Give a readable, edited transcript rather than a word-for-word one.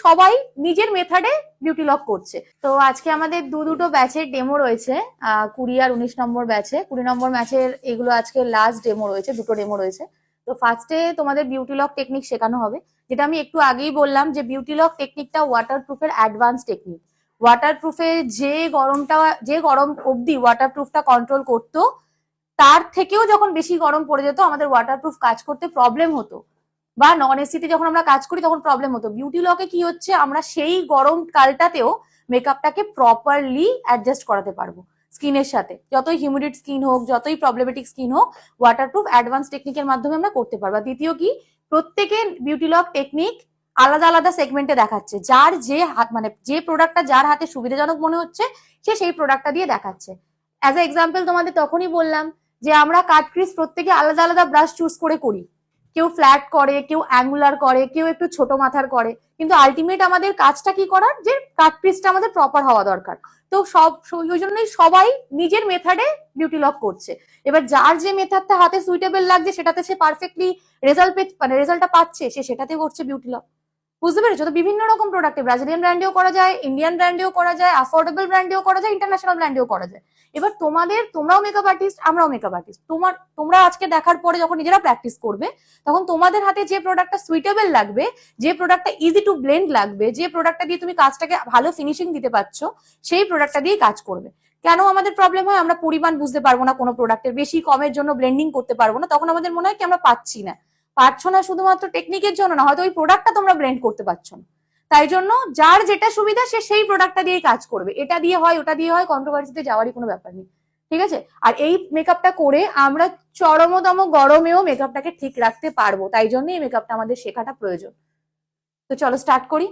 সবাই নিজের মেথডে বিউটি লক করছে। তো আজকে আমাদের দুটো ব্যাচের ডেমো রয়েছে, 20 আর 19 নম্বর ব্যাচে। 20 নম্বর ব্যাচের এগুলো আজকে লাস্ট ডেমো রয়েছে, দুটো ডেমো রয়েছে। তো ফার্স্টে তোমাদের বিউটি লক টেকনিক শেখানো হবে, যেটা আমি একটু আগেই বললাম যে বিউটি লক টেকনিকটা ওয়াটার প্রুফের অ্যাডভান্স টেকনিক। ওয়াটার প্রুফে যে গরম অবধি ওয়াটার প্রুফটা কন্ট্রোল করতো, তার থেকেও যখন বেশি গরম পড়ে যেত আমাদের ওয়াটারপ্রুফ কাজ করতে প্রবলেম হতো, বা নন এসিতে যখন আমরা কাজ করি তখন প্রবলেম হতো। বিউটি লকে কি হচ্ছে, আমরা সেই গরম কালটাতেও মেকআপটাকে প্রপারলি অ্যাডজাস্ট করাতে পারবো স্কিনের সাথে। যতই হিউমিডিড স্কিন হোক, যতই প্রবলেমেটিক স্কিন হোক, ওয়াটারপ্রুফ অ্যাডভান্স টেকনিকের মাধ্যমে আমরা করতে পারবো। দ্বিতীয় কি, প্রত্যেকের বিউটি লক টেকনিক আলাদা আলাদা সেগমেন্টে দেখাচ্ছে। যার যে হাত, মানে যে প্রোডাক্টটা যার হাতে সুবিধাজনক মনে হচ্ছে সে সেই প্রোডাক্টটা দিয়ে দেখাচ্ছে। অ্যাজ এ এক্সাম্পল তোমাদের তখনই বললাম যে আমরা কাট ক্রিজ প্রত্যেকে আলাদা আলাদা ব্রাশ চুজ করে করি। কেউ ফ্ল্যাট করে, কেউ অ্যাঙ্গুলার করে, কেউ একটু ছোট মাথার করে, কিন্তু আলটিমেট আমাদের কাজটা কি করার, যে কাট ক্রিজটা আমাদের প্রপার হওয়া দরকার। তো ওই জন্যই সবাই নিজের মেথডে বিউটি লক করছে। এবার যার যে মেথডটা হাতে সুইটেবল লাগছে সেটাতে সে পারফেক্টলি রেজাল্টটা পাচ্ছে, সে সেটাতে করছে বিউটি লক। বুঝতে পেরেছো? তো বিভিন্ন রকম প্রোডাক্টে ব্রাজিলিয়ান ব্র্যান্ডেও করা যায়, ইন্ডিয়ান ব্র্যান্ডেও করা যায়, অ্যাফোর্ডেবল ব্র্যান্ডেও করা যায়, ইন্টারন্যাশনাল ব্র্যান্ডেও করা যায়। এবার তোমরাও মেকআপ আর্টিস্ট, আমরাও মেকআপ আর্টিস্ট। তোমরা আজকে দেখার পরে যখন নিজেরা প্র্যাকটিস করবে, তখন তোমাদের হাতে যে প্রোডাক্টটা সুইটেবল লাগবে, যে প্রোডাক্টটা ইজি টু ব্লেন্ড লাগবে, যে প্রোডাক্টটা দিয়ে তুমি কাজটাকে ভালো ফিনিশিং দিতে পারছো, সেই প্রোডাক্টটা দিয়ে কাজ করবে। কেন আমাদের প্রবলেম হয়, আমরা পরিমাণ বুঝতে পারবো না কোনো প্রোডাক্টের, বেশি কমের জন্য ব্লেন্ডিং করতে পারবো না, তখন আমাদের মনে হয় কি আমরা পারছো না শুধুমাত্র টেকনিকের জন্য না, হয়তো ওই প্রোডাক্টটা তোমরা ব্লেন্ড করতে পারছো না। তাই জন্য যার যেটা সুবিধা সে সেই প্রোডাক্টটা দিয়ে কাজ করবে। এটা দিয়ে হয়, ওটা দিয়ে হয়, কন্ট্রোভার্সিতে যাওয়ারই কোনো ব্যাপার নেই। ঠিক আছে? আর এই মেকআপটা করে আমরা চরমতম গরমেও মেকআপটাকে ঠিক রাখতে পারবো। তাই জন্য এই মেকআপটা আমাদের শেখাটা প্রয়োজন। তো চলো স্টার্ট করি।